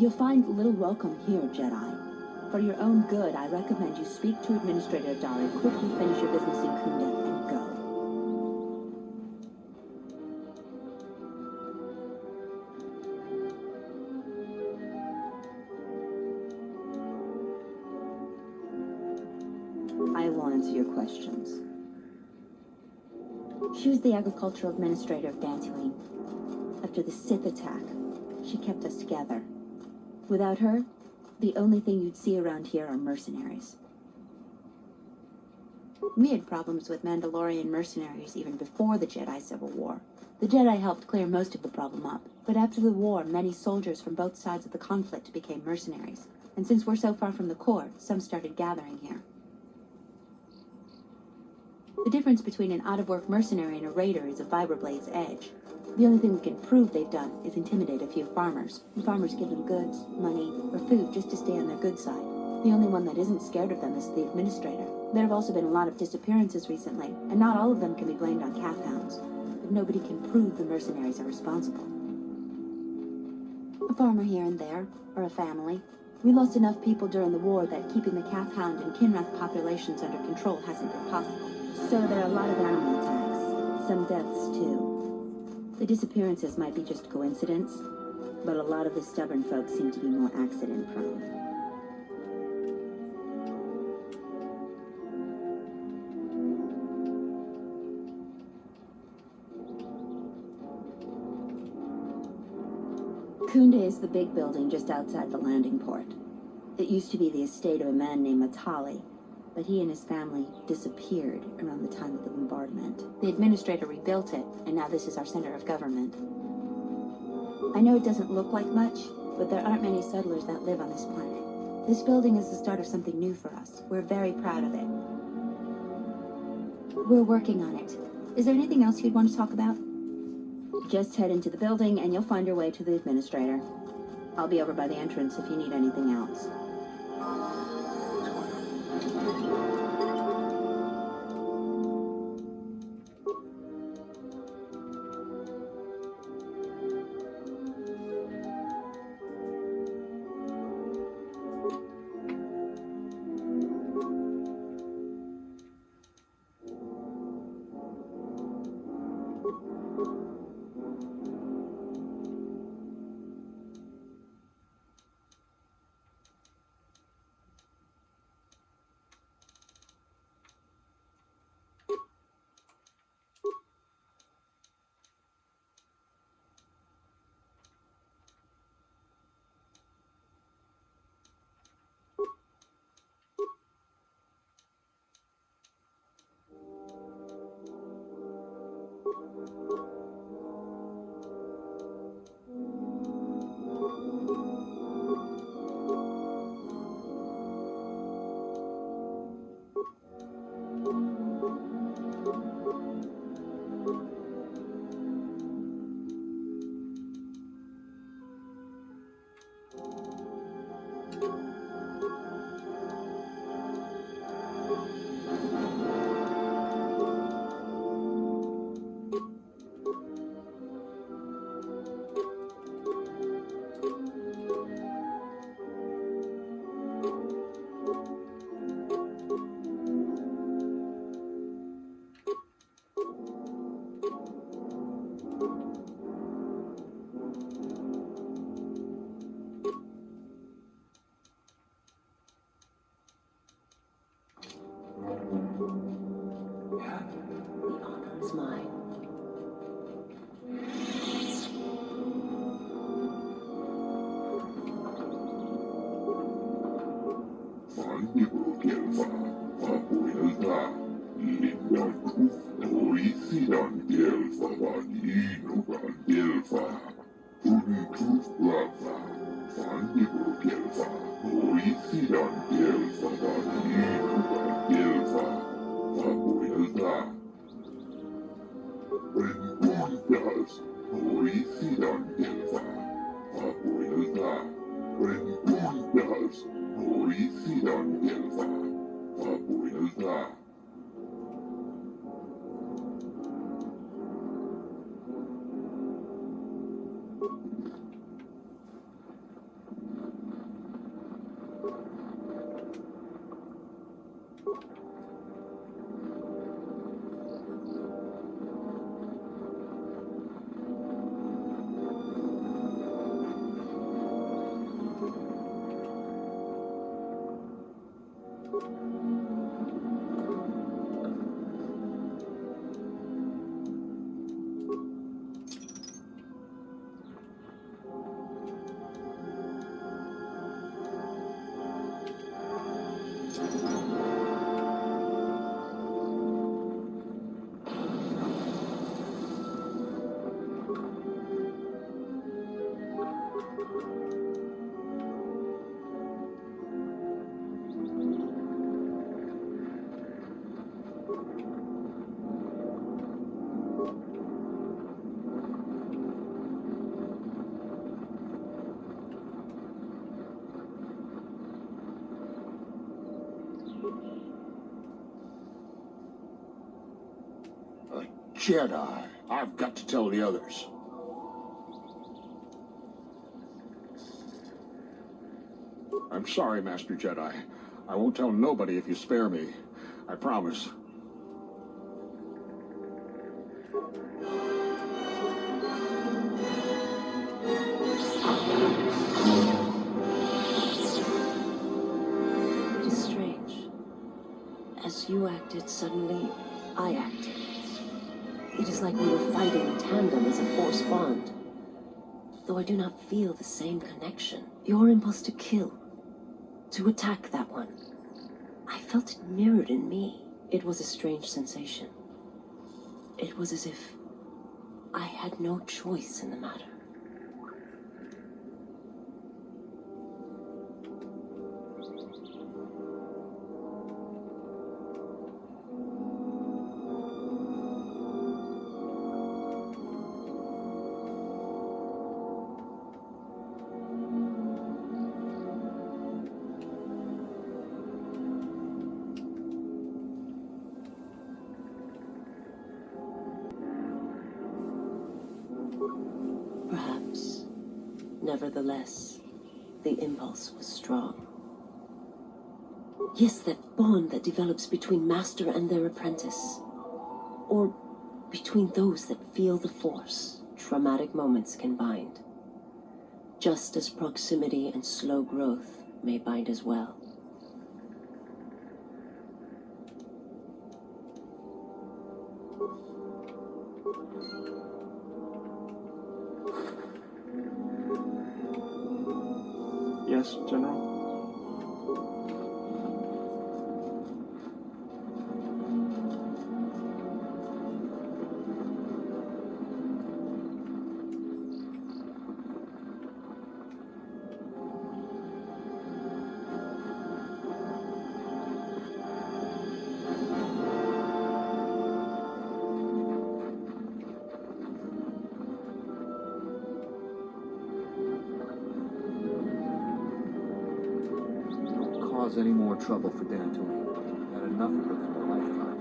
You'll find little welcome here, Jedi. For your own good, I recommend you speak to Administrator Dari, quickly finish your business in Kunda, and go. I will answer your questions. She was the agricultural administrator of Dantooine. After the Sith attack, she kept us together. Without her, the only thing you'd see around here are mercenaries. We had problems with Mandalorian mercenaries even before the Jedi Civil War. The Jedi helped clear most of the problem up, but after the war, many soldiers from both sides of the conflict became mercenaries. And since we're so far from the core, some started gathering here. The difference between an out-of-work mercenary and a raider is a vibробlade's edge. The only thing we can prove they've done is intimidate a few farmers. And farmers give them goods, money, or food just to stay on their good side. The only one that isn't scared of them is the administrator. There have also been a lot of disappearances recently, and not all of them can be blamed on calf hounds. But nobody can prove the mercenaries are responsible. A farmer here and there, or a family. We lost enough people during the war that keeping the calf hound and Kinrath populations under control hasn't been possible. So there are a lot of animal attacks, some deaths too. The disappearances might be just coincidence, but a lot of the stubborn folks seem to be more accident-prone. Kunda is the big building just outside the landing port. It used to be the estate of a man named Matali, but he and his family disappeared around the time of the bombardment. The administrator rebuilt it, and now this is our center of government. I know it doesn't look like much, but there aren't many settlers that live on this planet. This building is the start of something new for us. We're very proud of it. We're working on it. Is there anything else you'd want to talk about? Just head into the building, and you'll find your way to the administrator. I'll be over by the entrance if you need anything else. Jedi. I've got to tell the others. I'm sorry, Master Jedi. I won't tell nobody if you spare me. I promise. It is strange. As you acted, suddenly I acted. It is like we were fighting in tandem as a force bond. Though I do not feel the same connection. Your impulse to kill, to attack that one, I felt it mirrored in me. It was a strange sensation. It was as if I had no choice in the matter. Perhaps. Nevertheless, the impulse was strong. Yes, that bond that develops between master and their apprentice. Or between those that feel the force. Traumatic moments can bind. Just as proximity and slow growth may bind as well. Yes, General? Cause any more trouble for Dantooine. Had enough of it for a lifetime.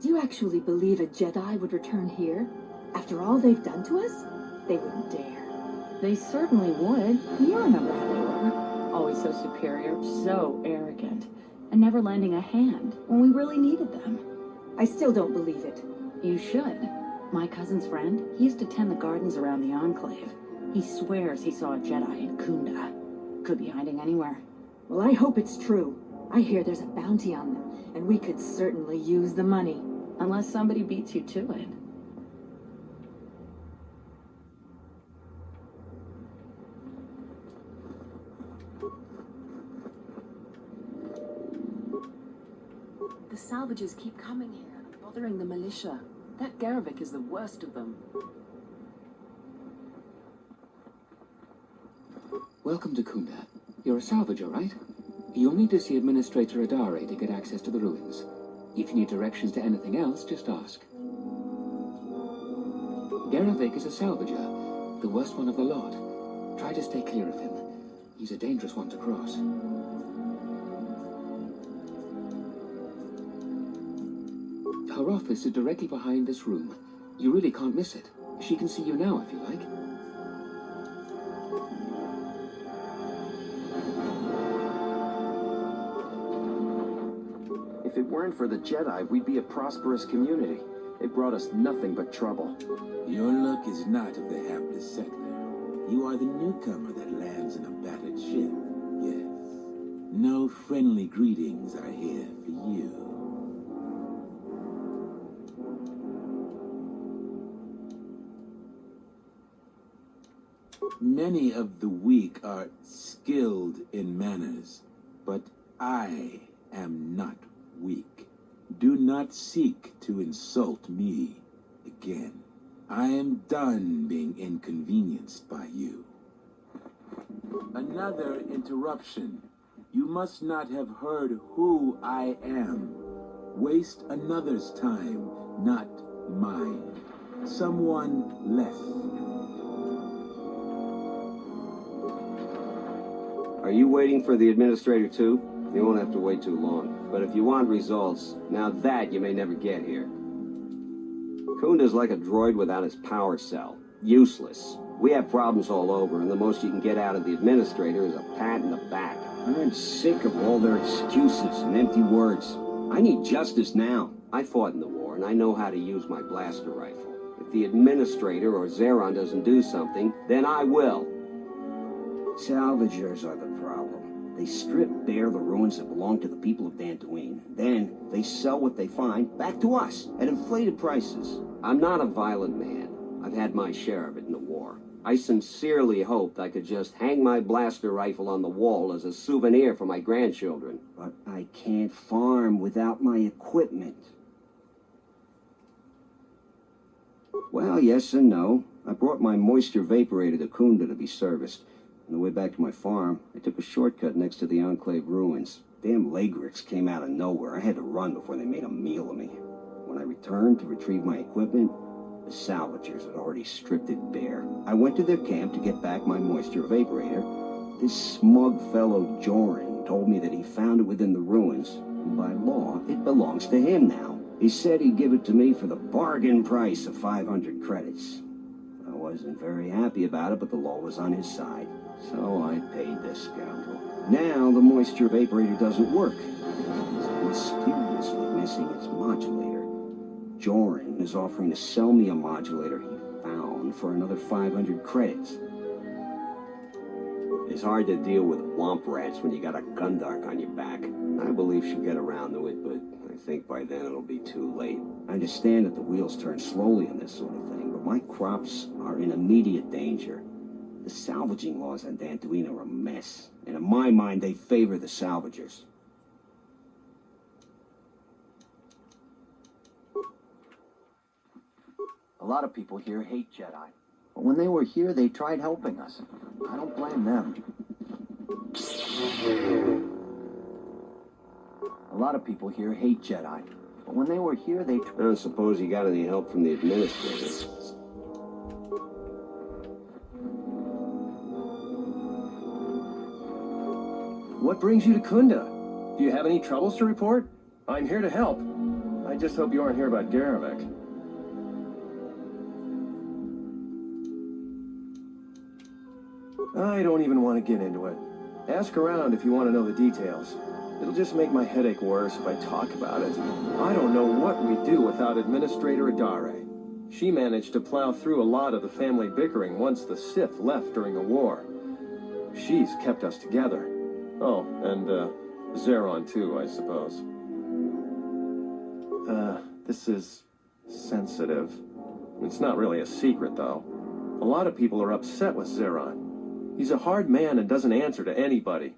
Do you actually believe a Jedi would return here? After all they've done to us? They wouldn't dare. They certainly would. You remember how they were. Always so superior, so arrogant, and never lending a hand when we really needed them. I still don't believe it. You should. My cousin's friend, he used to tend the gardens around the Enclave. He swears he saw a Jedi in Kunda. Could be hiding anywhere. Well, I hope it's true. I hear there's a bounty on them, and we could certainly use the money. Unless somebody beats you to it. The salvages keep coming here, bothering the militia. That Garvik is the worst of them. Welcome to Kunda. You're a salvager, right? You'll need to see Administrator Adare to get access to the ruins. If you need directions to anything else, just ask. Garevik is a salvager, the worst one of the lot. Try to stay clear of him. He's a dangerous one to cross. Her office is directly behind this room. You really can't miss it. She can see you now if you like. If it weren't for the Jedi, we'd be a prosperous community. They brought us nothing but trouble. Your luck is not of the hapless settler. You are the newcomer that lands in a battered ship. Yes. No friendly greetings are here for you. Many of the weak are skilled in manners, but I am not weak. Do not seek to insult me again. I am done being inconvenienced by you. Another interruption. You must not have heard who I am. Waste another's time, not mine. Someone left. Are you waiting for the administrator too? You won't have to wait too long. But if you want results, now that you may never get here. Kunda's like a droid without his power cell. Useless. We have problems all over, and the most you can get out of the administrator is a pat in the back. I'm sick of all their excuses and empty words. I need justice now. I fought in the war, and I know how to use my blaster rifle. If the administrator or Zeron doesn't do something, then I will. Salvagers are the problem. They strip bare the ruins that belong to the people of Dantooine. Then, they sell what they find back to us at inflated prices. I'm not a violent man. I've had my share of it in the war. I sincerely hoped I could just hang my blaster rifle on the wall as a souvenir for my grandchildren. But I can't farm without my equipment. Well, yes and no. I brought my moisture vaporator to Kunda to be serviced. On the way back to my farm, I took a shortcut next to the Enclave ruins. Damn Lagrix came out of nowhere. I had to run before they made a meal of me. When I returned to retrieve my equipment, the salvagers had already stripped it bare. I went to their camp to get back my moisture vaporator. This smug fellow Joran told me that he found it within the ruins, and by law, it belongs to him now. He said he'd give it to me for the bargain price of 500 credits. I wasn't very happy about it, but the law was on his side. So I paid this scoundrel. Now the moisture vaporator doesn't work. It's mysteriously missing its modulator. Joran is offering to sell me a modulator he found for another 500 credits. It's hard to deal with womp rats when you got a Gundark on your back. I believe she'll get around to it, but I think by then it'll be too late. I understand that the wheels turn slowly on this sort of thing, but my crops are in immediate danger. The salvaging laws on Dantooine are a mess, and in my mind, they favor the salvagers. A lot of people here hate Jedi. But when they were here, they tried helping us. I don't blame them. A lot of people here hate Jedi. But when they were here, they... I don't suppose you got any help from the administrator. What brings you to Kunda? Do you have any troubles to report? I'm here to help. I just hope you aren't here about Garevik. I don't even want to get into it. Ask around if you want to know the details. It'll just make my headache worse if I talk about it. I don't know what we'd do without Administrator Adare. She managed to plow through a lot of the family bickering once the Sith left during the war. She's kept us together. Oh, and, Zeron too, I suppose. This is sensitive. It's not really a secret, though. A lot of people are upset with Zeron. He's a hard man and doesn't answer to anybody.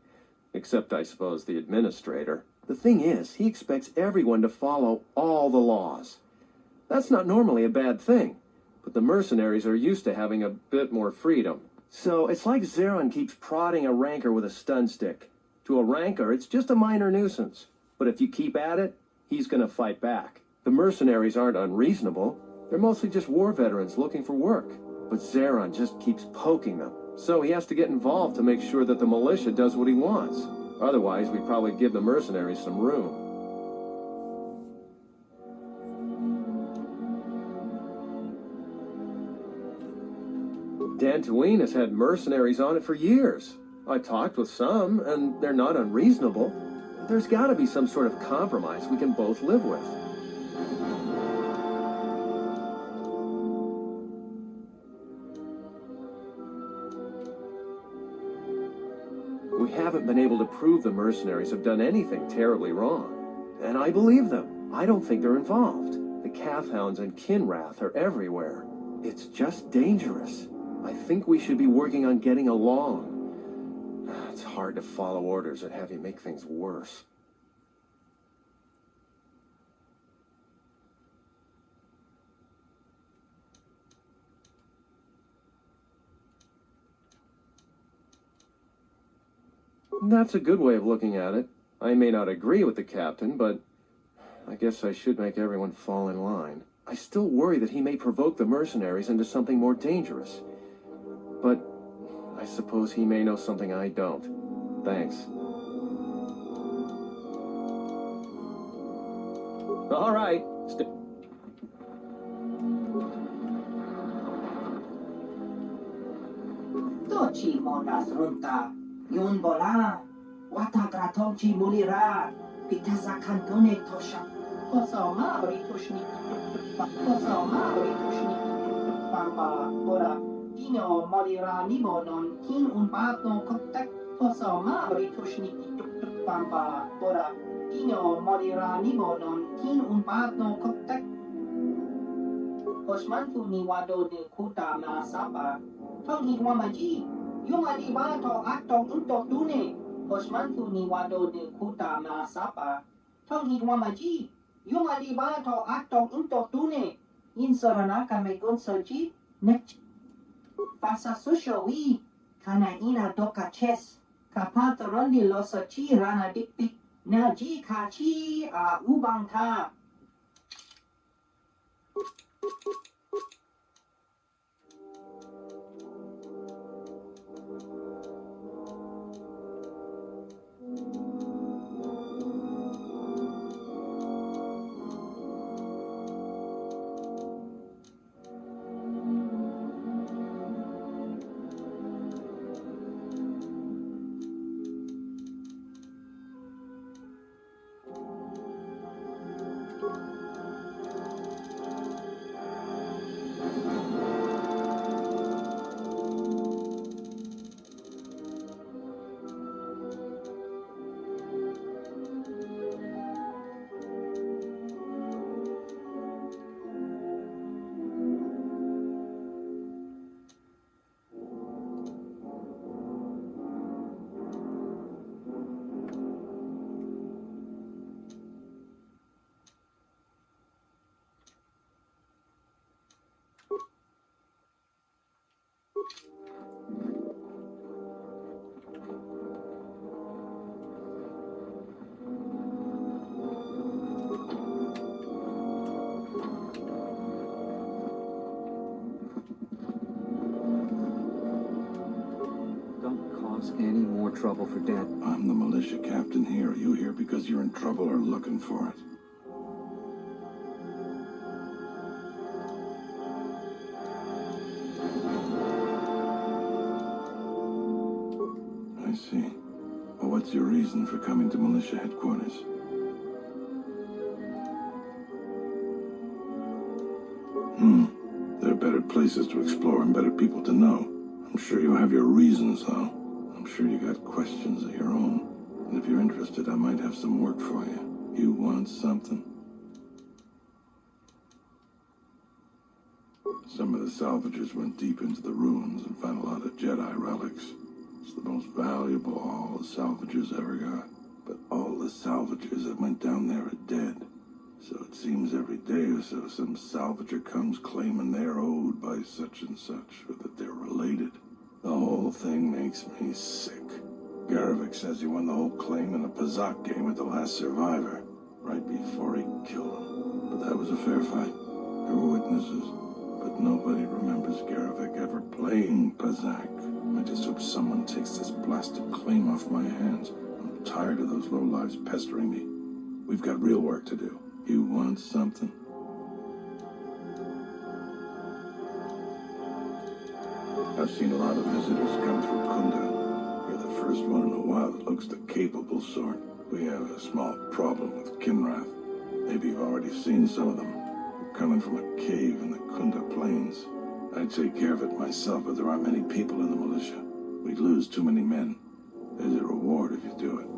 Except, I suppose, the administrator. The thing is, he expects everyone to follow all the laws. That's not normally a bad thing, but the mercenaries are used to having a bit more freedom. So it's like Zeron keeps prodding a rancor with a stun stick. To a rancor, it's just a minor nuisance. But if you keep at it, he's gonna fight back. The mercenaries aren't unreasonable. They're mostly just war veterans looking for work. But Zeron just keeps poking them. So he has to get involved to make sure that the militia does what he wants. Otherwise, we'd probably give the mercenaries some room. Dantooine has had mercenaries on it for years. I talked with some, and they're not unreasonable. There's got to be some sort of compromise we can both live with. We haven't been able to prove the mercenaries have done anything terribly wrong. And I believe them. I don't think they're involved. The Cathhounds and Kinrath are everywhere. It's just dangerous. I think we should be working on getting along. It's hard to follow orders and have you make things worse. That's a good way of looking at it. I may not agree with the captain, but I guess I should make everyone fall in line. I still worry that he may provoke the mercenaries into something more dangerous. But I suppose he may know something I don't. Thanks. All right. Tochi monas runta, yun bola, watagratochi mulira, pitasa cantone tosha. Posoma oritushni, posoma oritushni, pamba, bora, dino molira nibonon, kin un pato koktek, posoma oritushni, pamba, bora, dino molira nibonon, kin un pato koktek. Osmanfu ni wado de kuta na sapa. Tong Hidwamaji, yung alibato atong untok dune, Osmanfu ni wado de kuta na sapa. Tong Hidwamaji, yung alibato atong untok dune, insorana kame gunsoji, nek pasa susho wi, kana ina doka ches, kapataron ni losochi rana dikpik, na ji kachi a ubang ta. Any more trouble for Dad? I'm the militia captain here. Are you here because you're in trouble or looking for it? I see. Well, what's your reason for coming to militia headquarters? There are better places to explore and better people to know. I'm sure you have your reasons, though. I'm sure you got questions of your own. And if you're interested, I might have some work for you. You want something? Some of the salvagers went deep into the ruins and found a lot of Jedi relics. It's the most valuable all the salvagers ever got. But all the salvagers that went down there are dead. So it seems every day or so some salvager comes claiming they're owed by such and such, or that they're related. The whole thing makes me sick. Garvik says he won the whole claim in a Pazak game with the last survivor. right before he killed him. But that was a fair fight. There were witnesses, but nobody remembers Garevik ever playing Pazak. I just hope someone takes this blasted claim off my hands. I'm tired of those lowlives pestering me. We've got real work to do. You want something? I've seen a lot of visitors come through Kunda. You're the first one in a while that looks the capable sort. We have a small problem with Kinrath. Maybe you've already seen some of them. They're coming from a cave in the Kunda Plains. I'd take care of it myself, but there aren't many people in the militia. We'd lose too many men. There's a reward if you do it.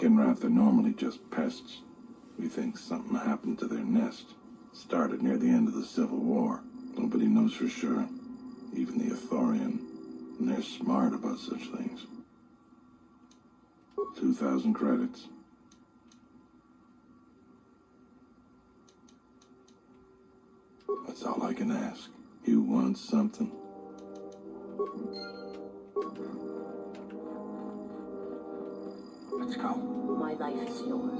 Kinrath are normally just pests. We think something happened to their nest. Started near the end of the Civil War. Nobody knows for sure. Even the Ithorian. And they're smart about such things. 2,000 credits. That's all I can ask. You want something? Let's go. My life is yours.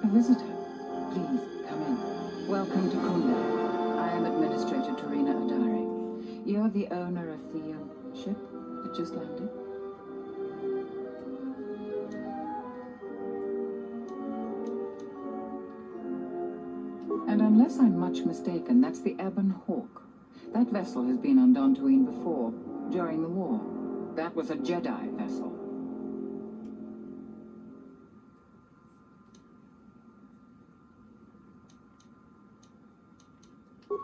A visitor. Please, come in. Welcome to Kunda. I am Administrator Tarina Adari. You're the owner of the ship that just landed? And unless I'm much mistaken, that's the Ebon Hawk. That vessel has been on Dantooine before, during the war. That was a Jedi vessel.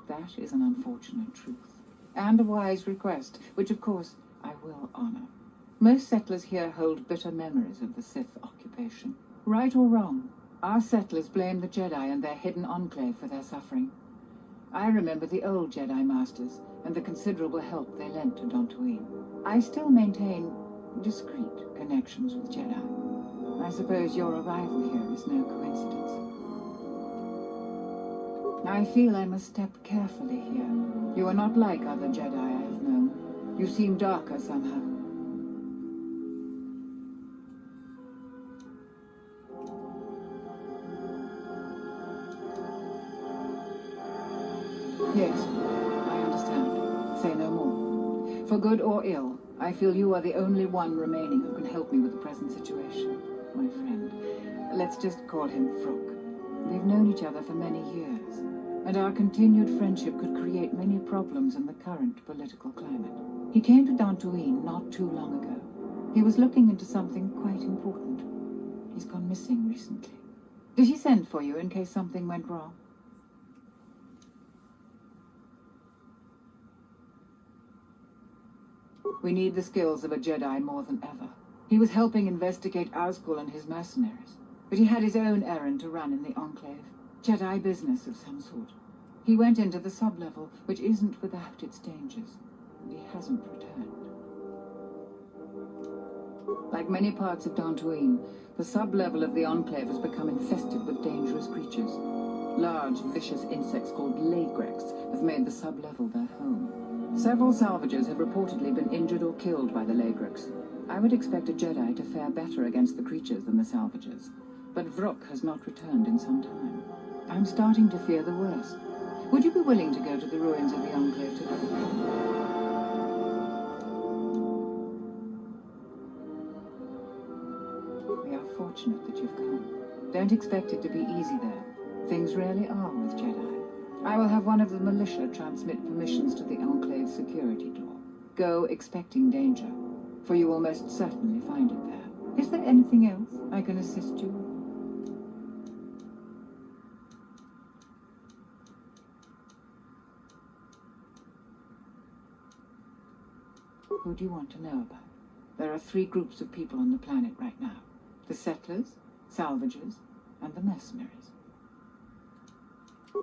That is an unfortunate truth. And a wise request, which of course I will honor. Most settlers here hold bitter memories of the Sith occupation. Right or wrong, our settlers blame the Jedi and their hidden enclave for their suffering. I remember the old Jedi Masters and the considerable help they lent to Dantooine. I still maintain discreet connections with Jedi. I suppose your arrival here is no coincidence. I feel I must step carefully here. You are not like other Jedi I have known. You seem darker somehow. Yes, I understand. Say no more. For good or ill, I feel you are the only one remaining who can help me with the present situation. My friend, let's just call him Vrook. We've known each other for many years, and our continued friendship could create many problems in the current political climate. He came to Dantooine not too long ago. He was looking into something quite important. He's gone missing recently. Did he send for you in case something went wrong? We need the skills of a Jedi more than ever. He was helping investigate Azkul and his mercenaries, but he had his own errand to run in the Enclave. Jedi business of some sort. He went into the sub-level, which isn't without its dangers, and he hasn't returned. Like many parts of Dantooine, the sub-level of the Enclave has become infested with dangerous creatures. Large, vicious insects called Lagrex have made the sub-level their home. Several salvagers have reportedly been injured or killed by the Lagrex. I would expect a Jedi to fare better against the creatures than the salvagers, but Vrook has not returned in some time. I'm starting to fear the worst. Would you be willing to go to the ruins of the Enclave together? We are fortunate that you've come. Don't expect it to be easy there. Things rarely are with Jedi. I will have one of the militia transmit permissions to the Enclave security door. Go expecting danger, for you will most certainly find it there. Is there anything else I can assist you with? Who do you want to know about? There are 3 groups of people on the planet right now. The settlers, salvagers, and the mercenaries.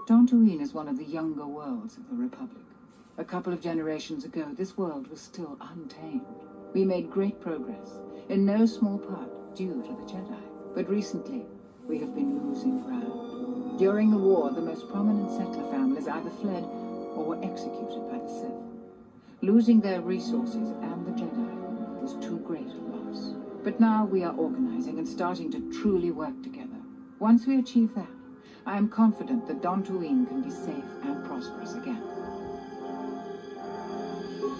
Dantooine is one of the younger worlds of the Republic. A couple of generations ago, this world was still untamed. We made great progress, in no small part due to the Jedi. But recently, we have been losing ground. During the war, the most prominent settler families either fled or were executed by the Sith. Losing their resources and the Jedi was too great a loss. But now we are organizing and starting to truly work together. Once we achieve that, I am confident that Dantooine can be safe and prosperous again.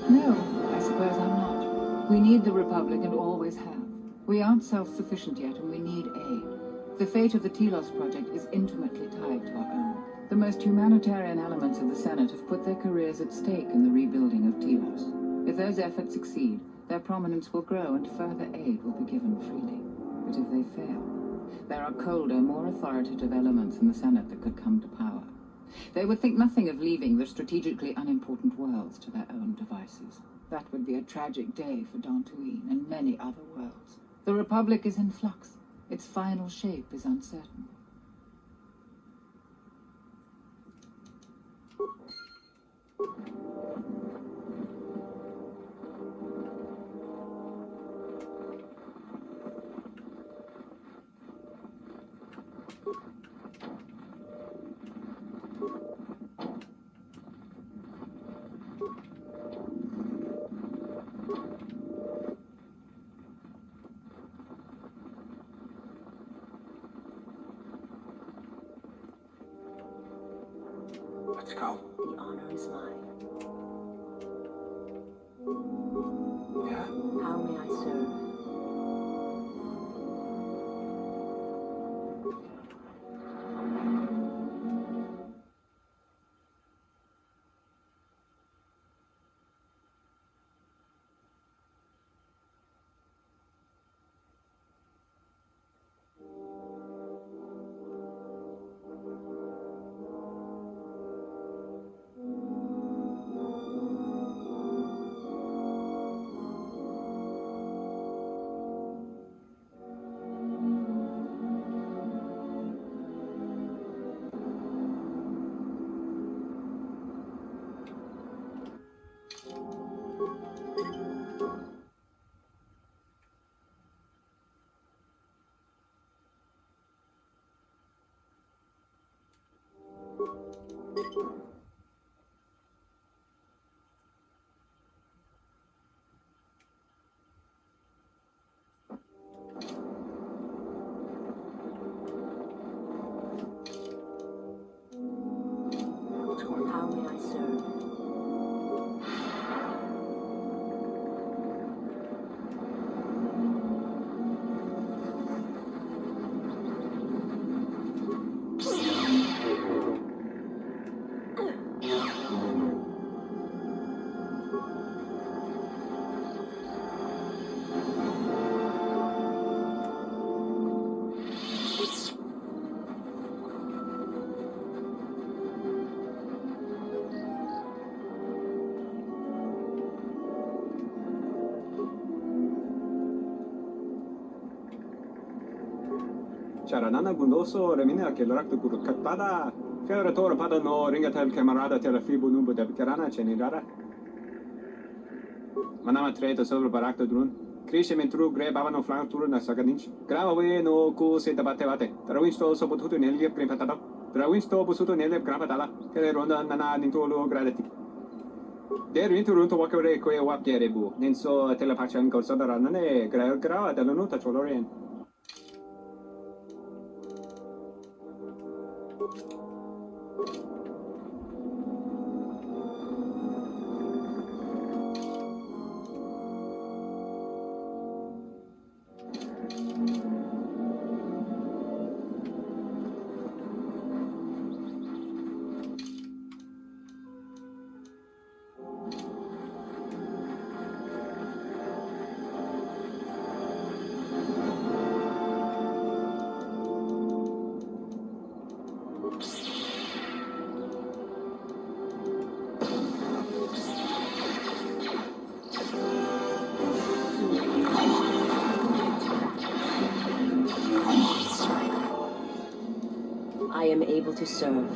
No, I suppose I'm not. We need the Republic and always have. We aren't self-sufficient yet and we need aid. The fate of the Telos project is intimately tied to our own. The most humanitarian elements of the Senate have put their careers at stake in the rebuilding of Telos. If those efforts succeed, their prominence will grow and further aid will be given freely. But if they fail, there are colder, more authoritative elements in the Senate that could come to power. They would think nothing of leaving the strategically unimportant worlds to their own devices. That would be a tragic day for Dantooine and many other worlds. The Republic is in flux. Its final shape is uncertain. Let's go. The honor is mine. Yeah? How may I serve? How may I serve? Charanana Gundoso, Remina, che l'orecto Gurukatada, Fiore Padano, Ringatel Camarada, Telafibu Numbu de Karana, Chenirara. Manama Treta sobre Barakta Drun, Krisha Mentru, Gre Babano Flank Turna Saganich, Grave no Ku Setabate, Trawisto Sopotuto Nelia Primpatata, Trawisto Busuto Nelia Grapatala, che ronda Nana Nintolo Gradati. Der into runto wakare ko wap gerebu, nenso telepachan ko sodaranane, gra dall'unuta cholorien. I am able to serve.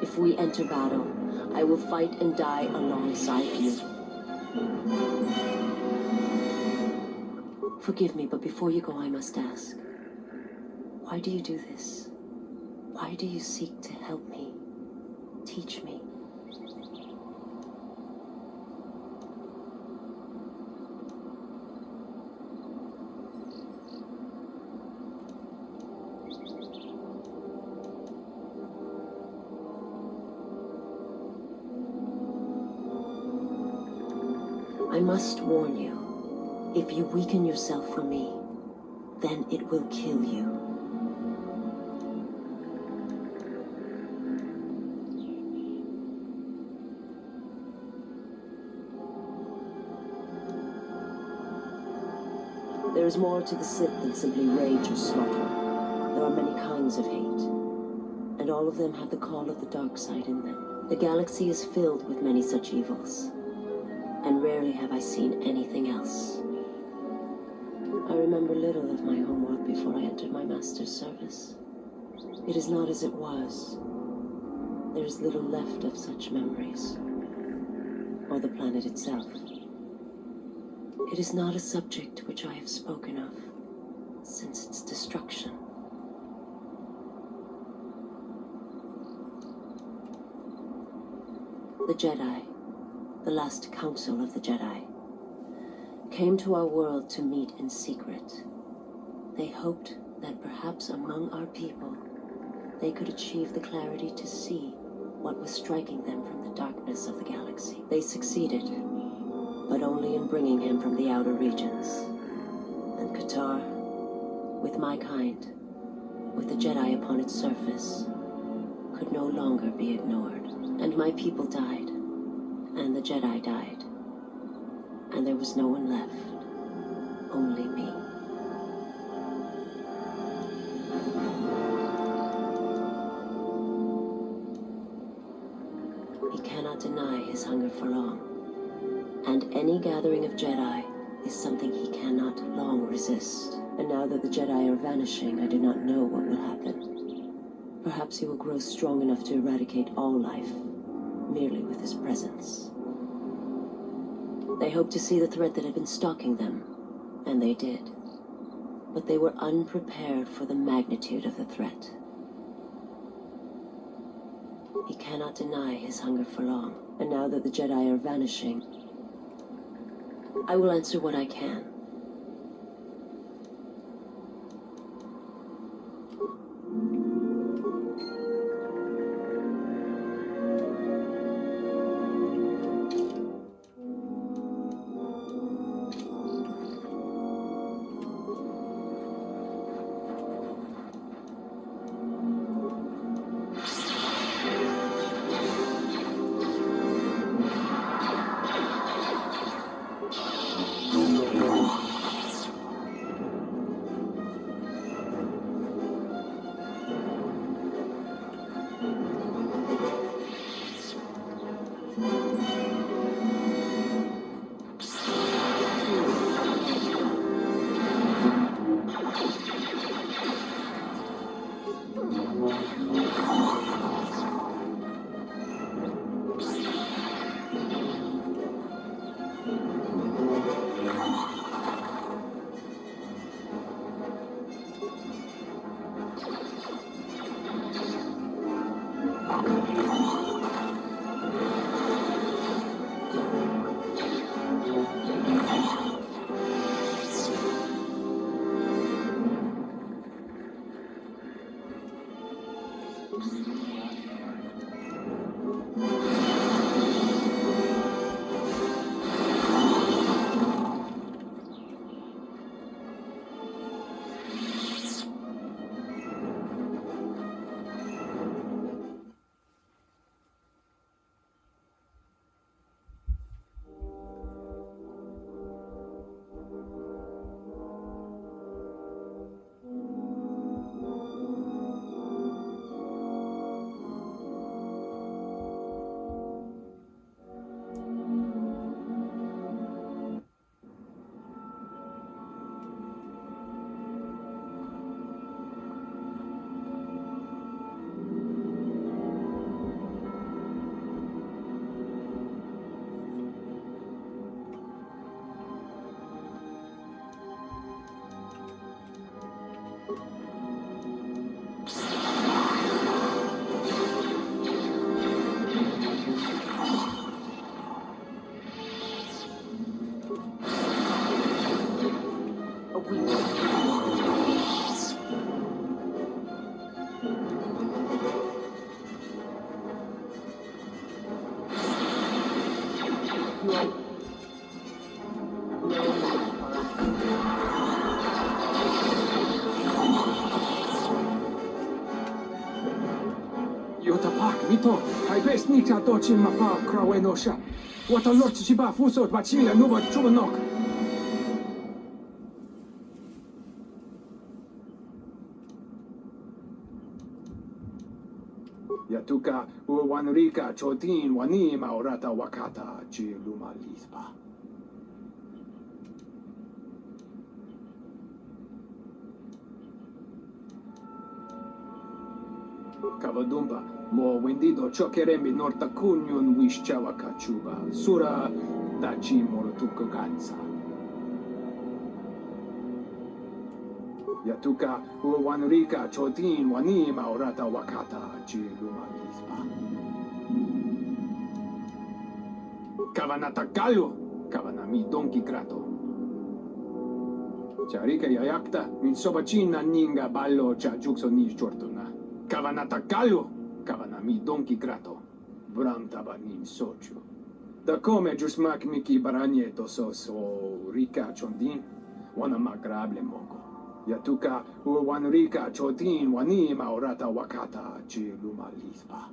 If we enter battle, I will fight and die alongside you. Forgive me, but before you go, I must ask. Why do you do this? Why do you seek to help me? Teach me? I must warn you, if you weaken yourself for me, then it will kill you. There is more to the Sith than simply rage or slaughter. There are many kinds of hate, and all of them have the call of the dark side in them. The galaxy is filled with many such evils, and rarely have I seen anything else. I remember little of my homeworld before I entered my master's service. It is not as it was. There is little left of such memories, or the planet itself. It is not a subject which I have spoken of since its destruction. The Jedi, the last council of the Jedi, came to our world to meet in secret. They hoped that perhaps among our people, they could achieve the clarity to see what was striking them from the darkness of the galaxy. They succeeded, but only in bringing him from the outer regions. And Kotor, with my kind, with the Jedi upon its surface, could no longer be ignored. And my people died, and the Jedi died, and there was no one left, only me. He cannot deny his hunger for long, and any gathering of Jedi is something he cannot long resist. And now that the Jedi are vanishing, I do not know what will happen. Perhaps he will grow strong enough to eradicate all life, merely with his presence. They hoped to see the threat that had been stalking them, and they did. But they were unprepared for the magnitude of the threat. He cannot deny his hunger for long, and now that the Jedi are vanishing, I will answer what I can. to, ai best nika dochin mapa krawe no sha. What a lot chiba fusot bachila nuba chubanok. Yatuka uwanrika chotin wani maorata wakata chi luma lispa. Kavadumpa, mo wendido chokerembi norta kunyon wishchawa kachuba, sura dachi morotuko gansa. Yatuka uwanrika chotin wani maorata wakata chi luma lispa. Kavanata kalu, kavanami donki krato. Charika yayakta, min sobachina ninga ballo cha jukso ni chortuna. Kavanata kalu, kavanami donki krato. Bram tabanin sochu. Da come giusmak miki baranieto so rika chondin, wana magrable moko. Yatuka uwanrika chotin wani maorata wakata chi luma lispa.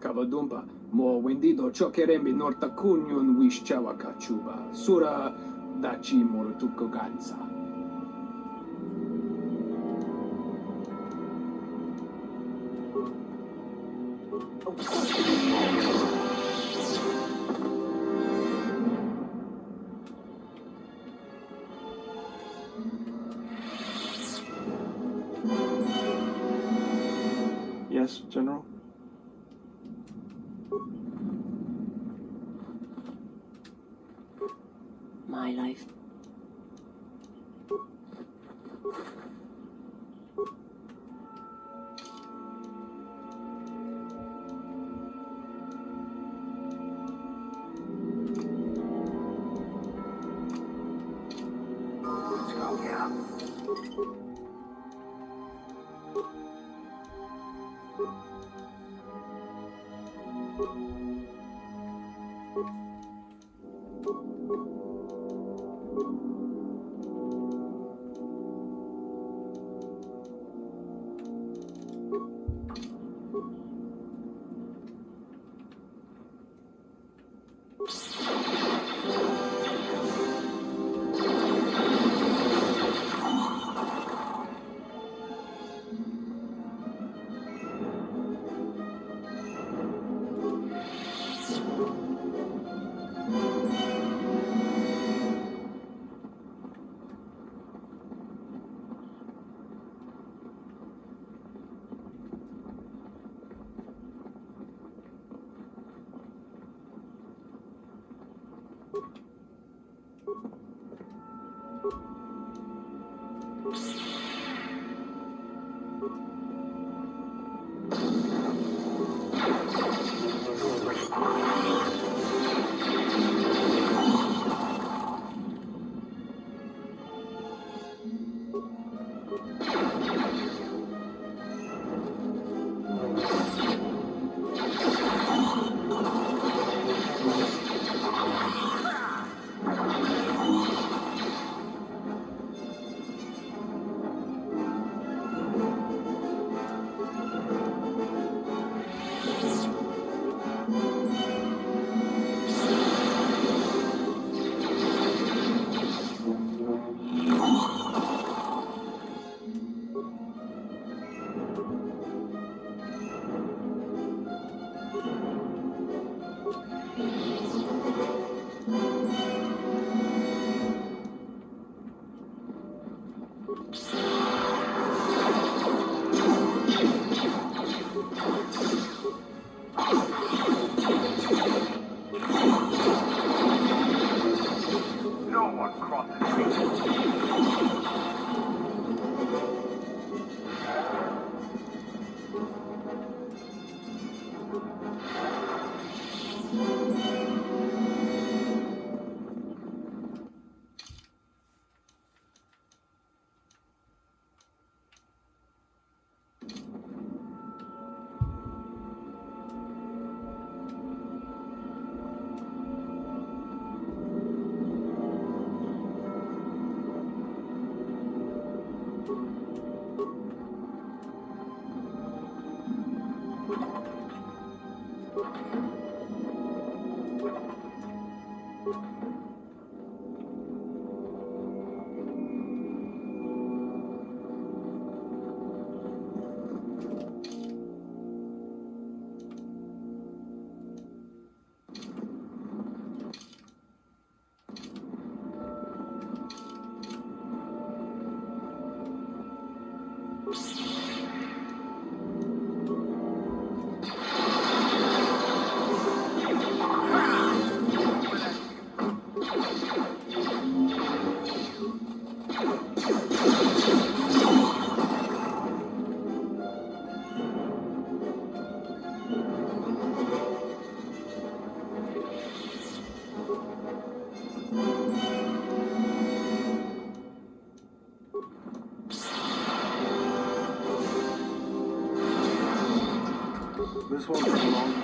Kavadumpa, mo wendido chokerembi norta kunyon wishchawa kachuba, sura dachi morotuko gansa. Yes, General? My life. This won't take long.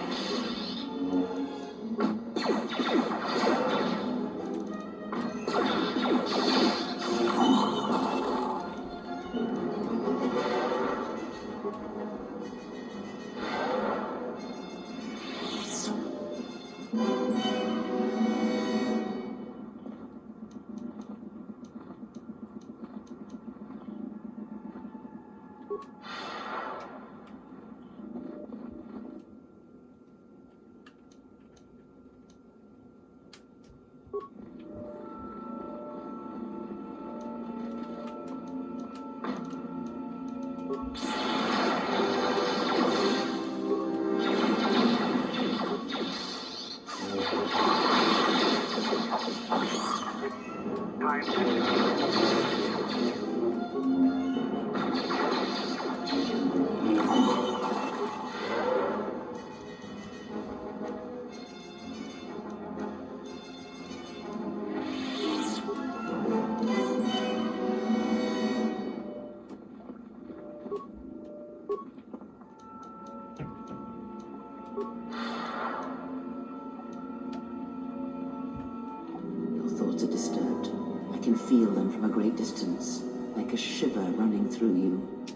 Thoughts are disturbed. I can feel them from a great distance, like a shiver running through you.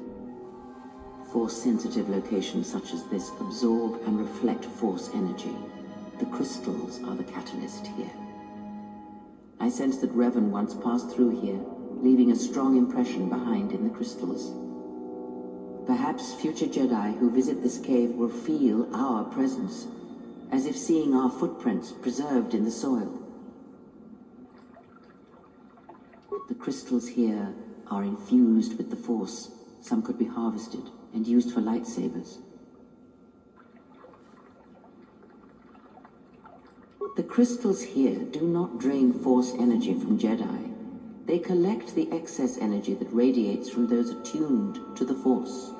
Force-sensitive locations such as this absorb and reflect force energy. The crystals are the catalyst here. I sense that Revan once passed through here, leaving a strong impression behind in the crystals. Perhaps future Jedi who visit this cave will feel our presence, as if seeing our footprints preserved in the soil. The crystals here are infused with the Force. Some could be harvested and used for lightsabers. The crystals here do not drain Force energy from Jedi. They collect the excess energy that radiates from those attuned to the Force.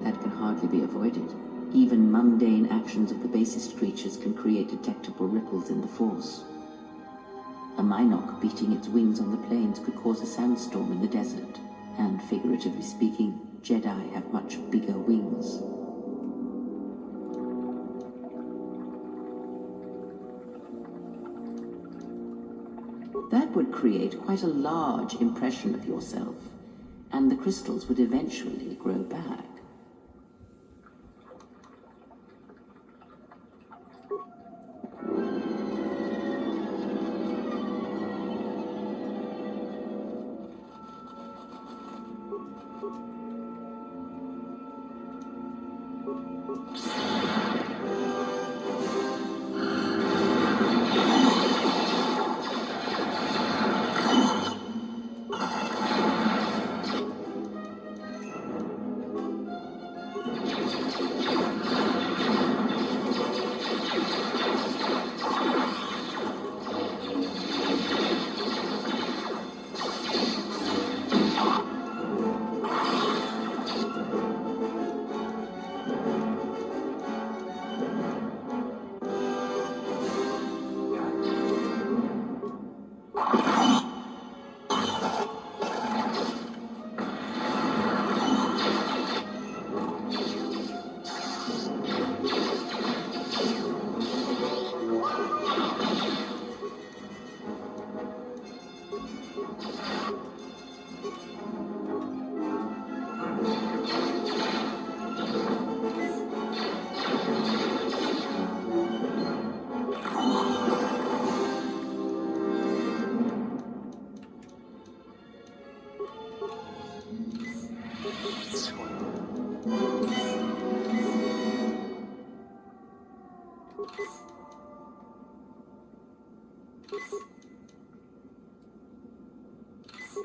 That can hardly be avoided. Even mundane actions of the basest creatures can create detectable ripples in the Force. A Mynock beating its wings on the plains could cause a sandstorm in the desert, and figuratively speaking, Jedi have much bigger wings. That would create quite a large impression of yourself, and the crystals would eventually grow back.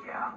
Yeah.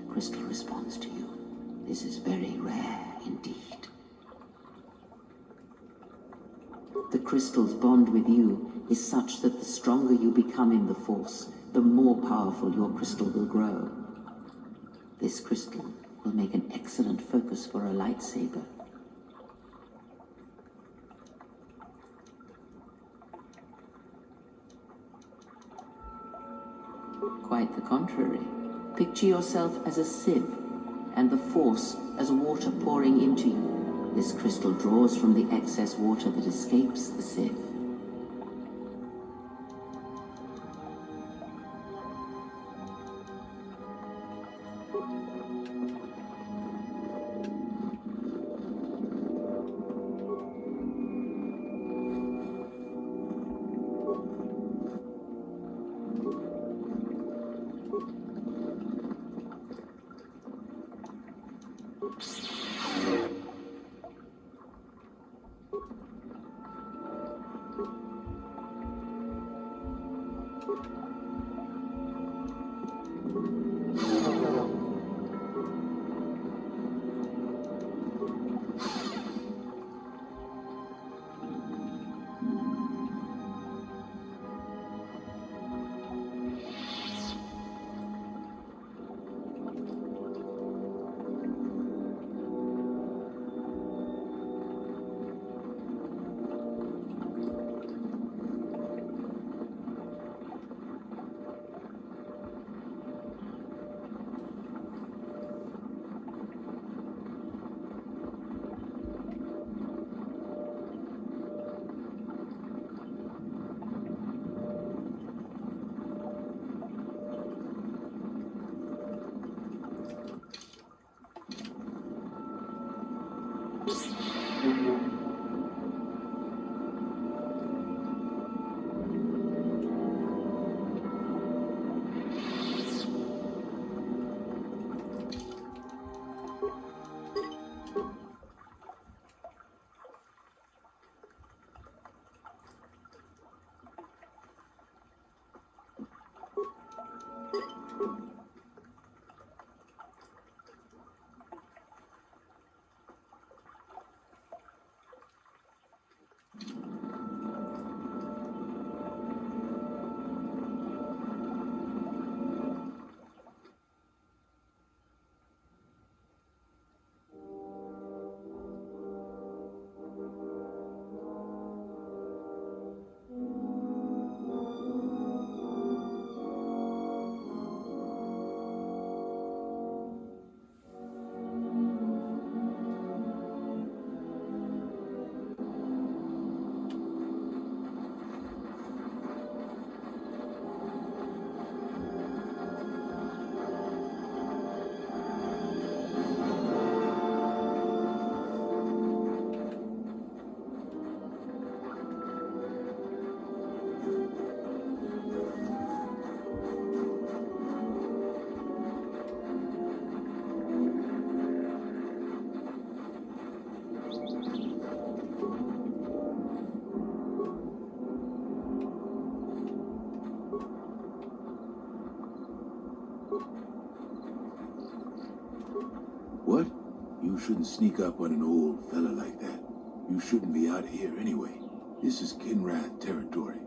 Crystal responds to you. This is very rare indeed. The crystal's bond with you is such that the stronger you become in the Force, the more powerful your crystal will grow. This crystal will make an excellent focus for a lightsaber. Quite the contrary. Picture yourself as a sieve, and the Force as water pouring into you. This crystal draws from the excess water that escapes the sieve. What? You shouldn't sneak up on an old fella like that. You shouldn't be out here anyway. This is Kinrath territory.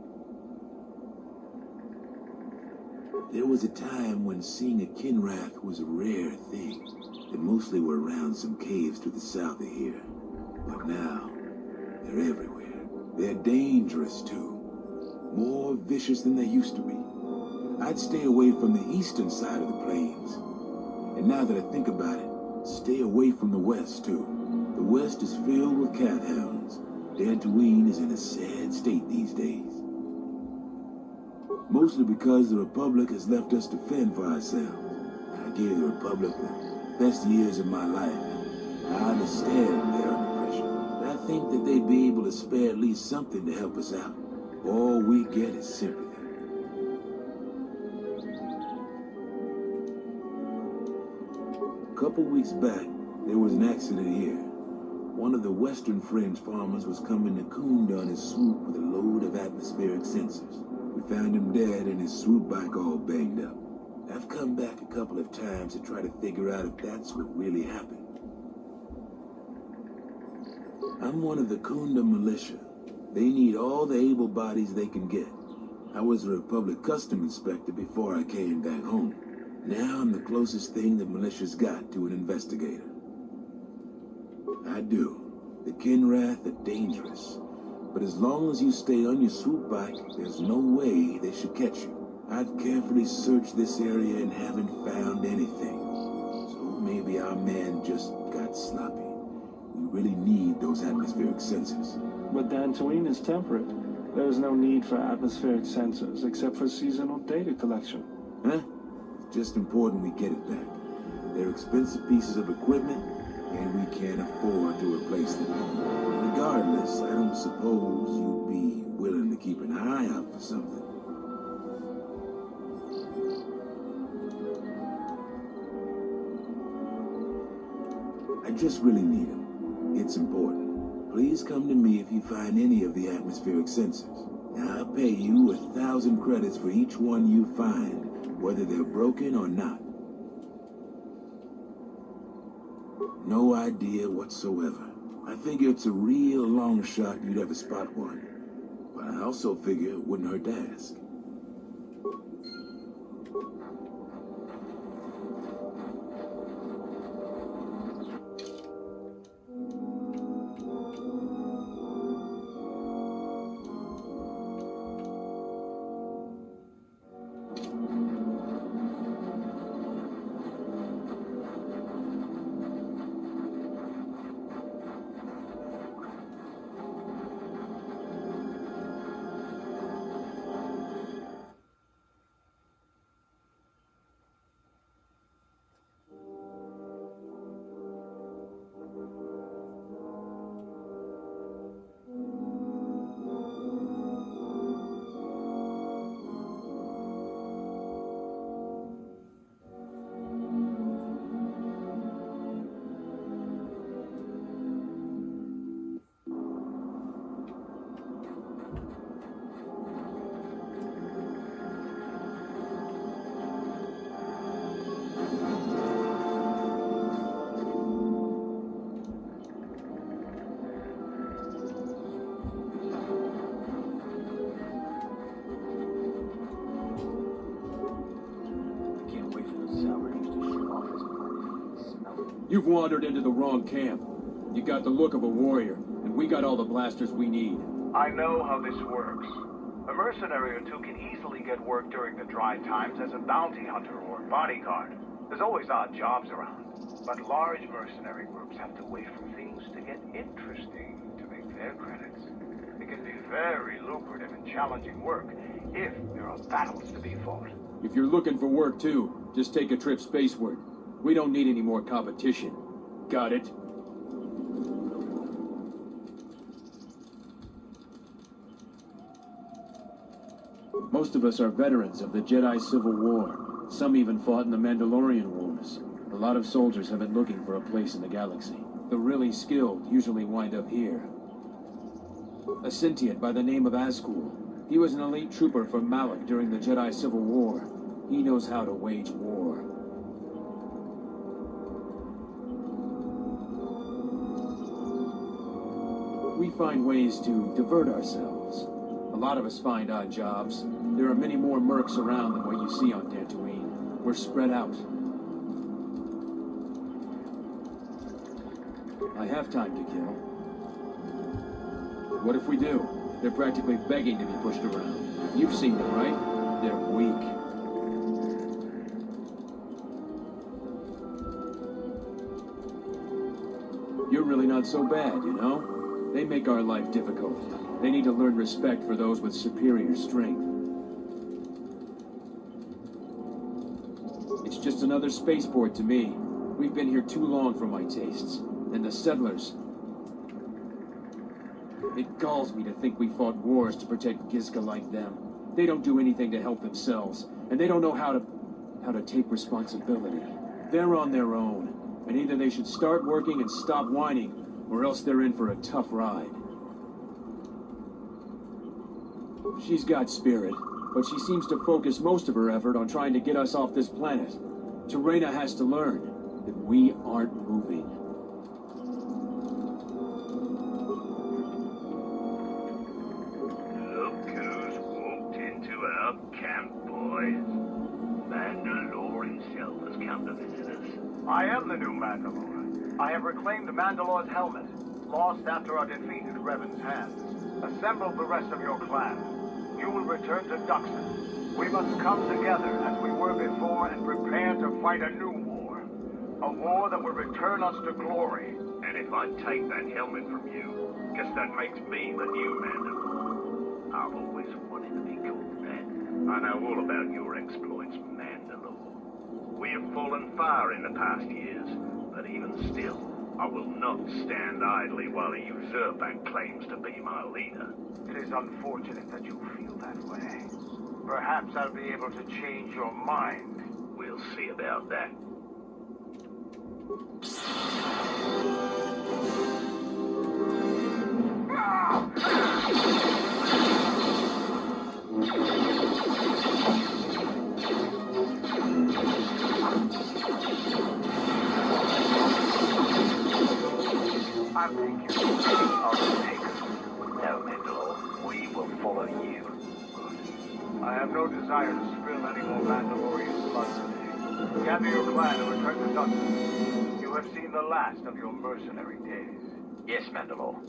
There was a time when seeing a Kinrath was a rare thing. They mostly were around some caves to the south of here. But now, they're everywhere. They're dangerous, too. More vicious than they used to be. I'd stay away from the eastern side of the plains. And now that I think about it, stay away from the west, too. The west is filled with cat hounds. Dantooine is in a sad state these days. Mostly because the Republic has left us to fend for ourselves. I gave the Republic the best years of my life, and I understand they're under pressure. But I think that they'd be able to spare at least something to help us out. All we get is sympathy. A couple weeks back, there was an accident here. One of the western fringe farmers was coming to Coon on his swoop with a load of atmospheric sensors. We found him dead and his swoop bike all banged up. I've come back a couple of times to try to figure out if that's what really happened. I'm one of the Kunda militia. They need all the able bodies they can get. I was a Republic custom inspector before I came back home. Now I'm the closest thing the militia's got to an investigator. I do. The Kinrath are dangerous. But as long as you stay on your swoop bike, there's no way they should catch you. I've carefully searched this area and haven't found anything. So maybe our man just got sloppy. We really need those atmospheric sensors. But Dantooine is temperate. There is no need for atmospheric sensors except for seasonal data collection. Huh? It's just important we get it back. They're expensive pieces of equipment, and we can't afford to replace them. Regardless, I don't suppose you'd be willing to keep an eye out for something. I just really need them. It's important. Please come to me if you find any of the atmospheric sensors. Now, I'll pay you 1,000 credits for each one you find, whether they're broken or not. No idea whatsoever. I figure it's a real long shot you'd ever spot one. But I also figure it wouldn't hurt to ask. You've wandered into the wrong camp. You got the look of a warrior, and we got all the blasters we need. I know how this works. A mercenary or two can easily get work during the dry times as a bounty hunter or bodyguard. There's always odd jobs around. But large mercenary groups have to wait for things to get interesting to make their credits. It can be very lucrative and challenging work if there are battles to be fought. If you're looking for work too, just take a trip spaceward. We don't need any more competition. Got it? Most of us are veterans of the Jedi Civil War. Some even fought in the Mandalorian Wars. A lot of soldiers have been looking for a place in the galaxy. The really skilled usually wind up here. A sentient by the name of Azkul. He was an elite trooper from Malak during the Jedi Civil War. He knows how to wage war. We find ways to divert ourselves. A lot of us find odd jobs. There are many more mercs around than what you see on Dantooine. We're spread out. I have time to kill. What if we do? They're practically begging to be pushed around. You've seen them, right? They're weak. not so bad, you know? They make our life difficult. They need to learn respect for those with superior strength. It's just another spaceport to me. We've been here too long for my tastes. And the settlers... It galls me to think we fought wars to protect Gizka like them. They don't do anything to help themselves, and they don't know how to take responsibility. They're on their own, and either they should start working and stop whining, or else they're in for a tough ride. She's got spirit, but she seems to focus most of her effort on trying to get us off this planet. Terena has to learn that we aren't moving. Look who's walked into our camp, boys. Mandalore himself has come to visit us. I am the new Mandalore. I have reclaimed Mandalore's helmet, lost after our defeat at Revan's hands. Assemble the rest of your clan. You will return to Duxton. We must come together as we were before and prepare to fight a new war. A war that will return us to glory. And if I take that helmet from you, guess that makes me the new Mandalore. I've always wanted to be called that. I know all about your exploits, Mandalore. We have fallen far in the past years, but even still, I will not stand idly while a usurper claims to be my leader. It is unfortunate that you feel that way. Perhaps I'll be able to change your mind. We'll see about that. I'll take you. I'll take us. No, Mandalore, we will follow you. Good. I have no desire to spill any more Mandalorian blood today. Gather your clan and return to Dantooine. You have seen the last of your mercenary days. Yes, Mandalore.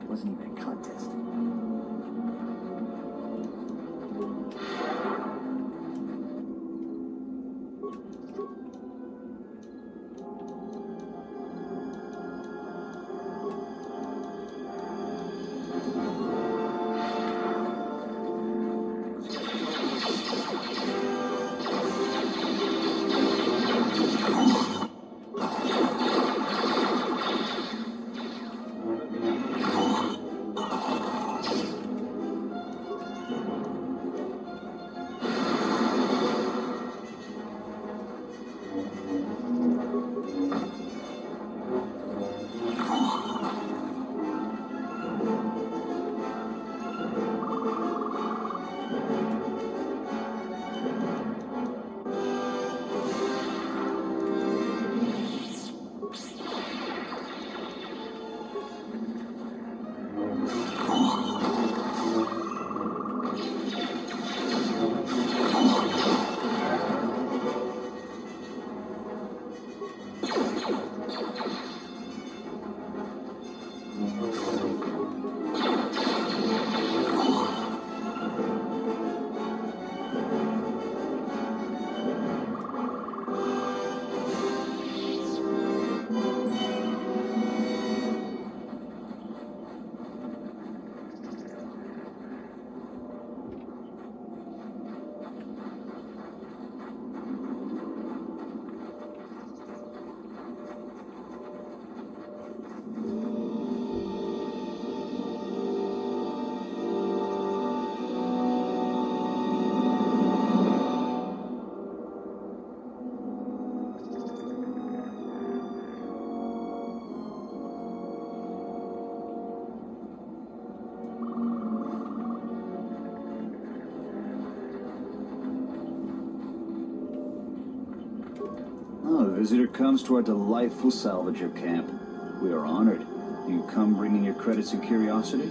Wasn't even a contest. Oh, a visitor comes to our delightful salvager camp. We are honored. Do you come bringing your credits and curiosity?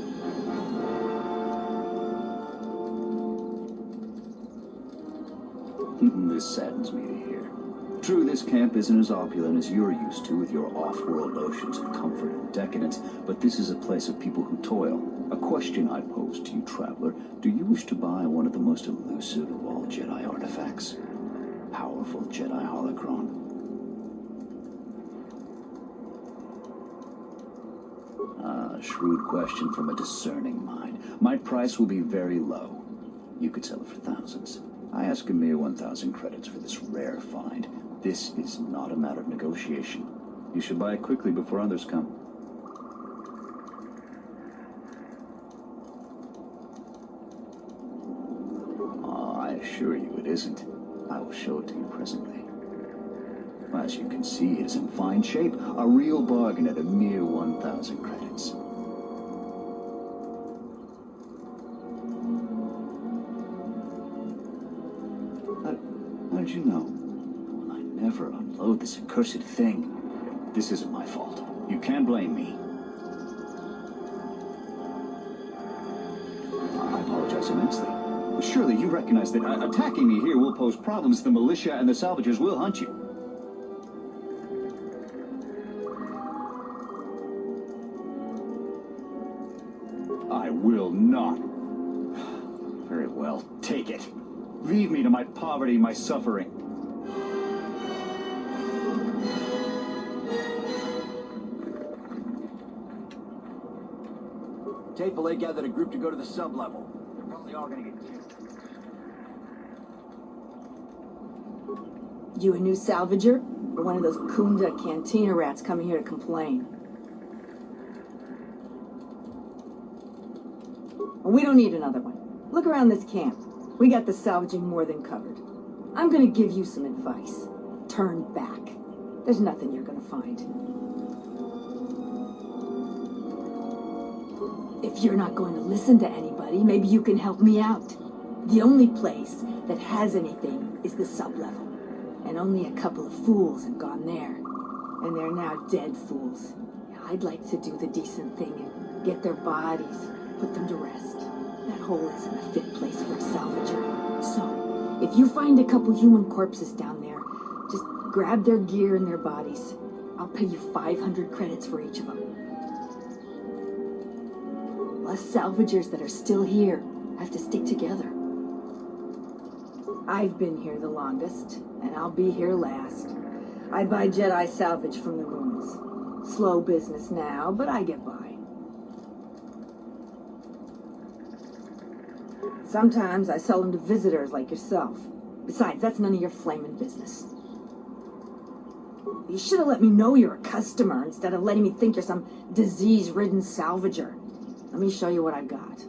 This saddens me to hear. True, this camp isn't as opulent as you're used to with your off-world notions of comfort and decadence, but this is a place of people who toil. A question I pose to you, traveler. Do you wish to buy one of the most elusive of all Jedi artifacts? Powerful Jedi holocron. A shrewd question from a discerning mind. My price will be very low. You could sell it for thousands. I ask a mere 1,000 credits for this rare find. This is not a matter of negotiation. You should buy it quickly before others come. I assure you it isn't. I will show it to you presently. As you can see, it is in fine shape. A real bargain at a mere 1,000 credits. How did you know? Well, I never unload this accursed thing. This isn't my fault. You can't blame me. I apologize immensely. Surely you recognize that attacking me here will pose problems. The militia and the salvagers will hunt you. I will not. Very well, take it. Leave me to my poverty, my suffering. Tapele gathered a group to go to the sub-level. They're probably all gonna get killed. You a new salvager? Or one of those Kunda cantina rats coming here to complain? We don't need another one. Look around this camp. We got the salvaging more than covered. I'm gonna give you some advice. Turn back. There's nothing you're gonna find. If you're not going to listen to anybody, maybe you can help me out. The only place that has anything is the sub-level. And only a couple of fools have gone there. And they're now dead fools. I'd like to do the decent thing and get their bodies, put them to rest. That hole isn't a fit place for a salvager. So, if you find a couple human corpses down there, just grab their gear and their bodies. I'll pay you 500 credits for each of them. Us salvagers that are still here have to stick together. I've been here the longest, and I'll be here last. I buy Jedi salvage from the ruins. Slow business now, but I get by. Sometimes I sell them to visitors like yourself. Besides, that's none of your flaming business. You should have let me know you're a customer instead of letting me think you're some disease-ridden salvager. Let me show you what I've got.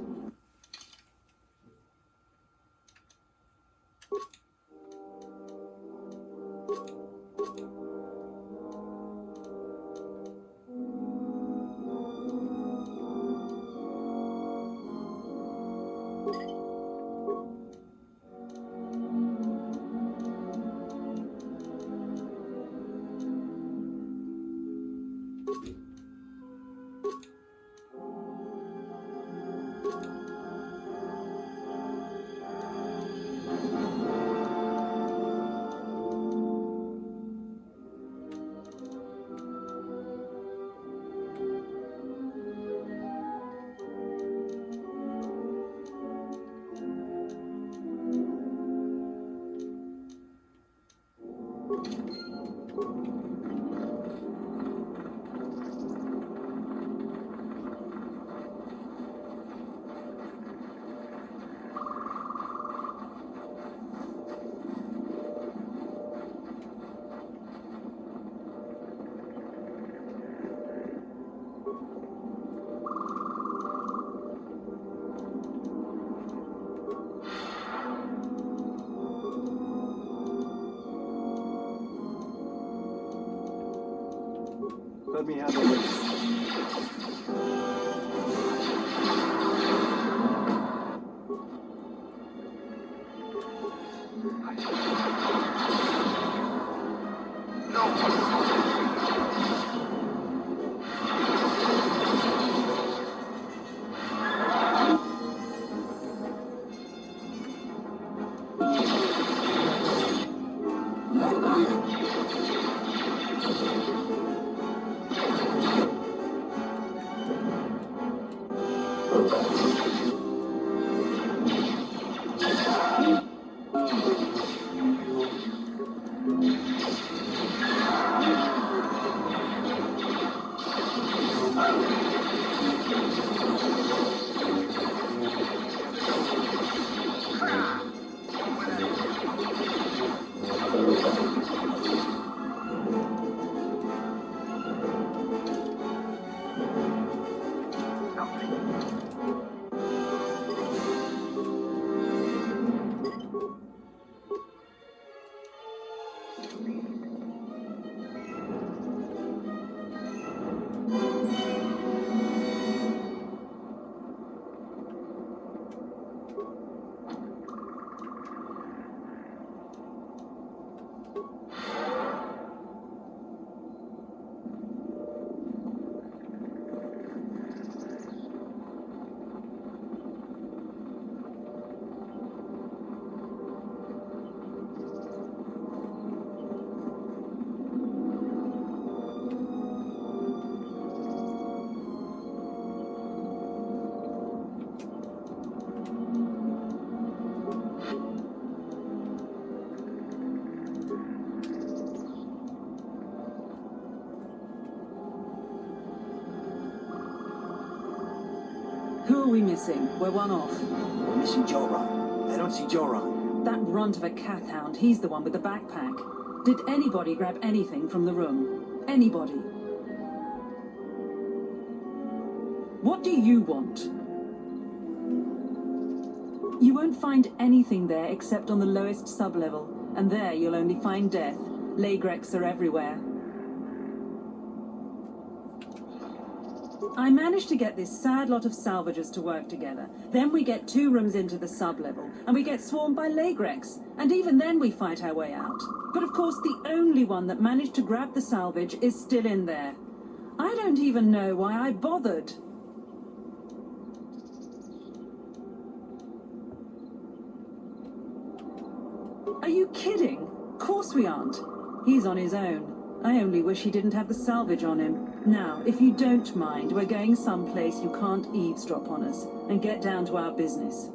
Let me handle this. Who are we missing? We're one off. We're missing Joran. I don't see Joran. That runt of a cat hound, he's the one with the backpack. Did anybody grab anything from the room? Anybody? What do you want? You won't find anything there except on the lowest sublevel, and there you'll only find death. Lagreks are everywhere. I managed to get this sad lot of salvagers to work together. Then we get 2 rooms into the sublevel, and we get swarmed by Lagreks. And even then we fight our way out. But of course the only one that managed to grab the salvage is still in there. I don't even know why I bothered. Are you kidding? Of course we aren't. He's on his own. I only wish he didn't have the salvage on him. Now, if you don't mind, we're going someplace you can't eavesdrop on us, and get down to our business.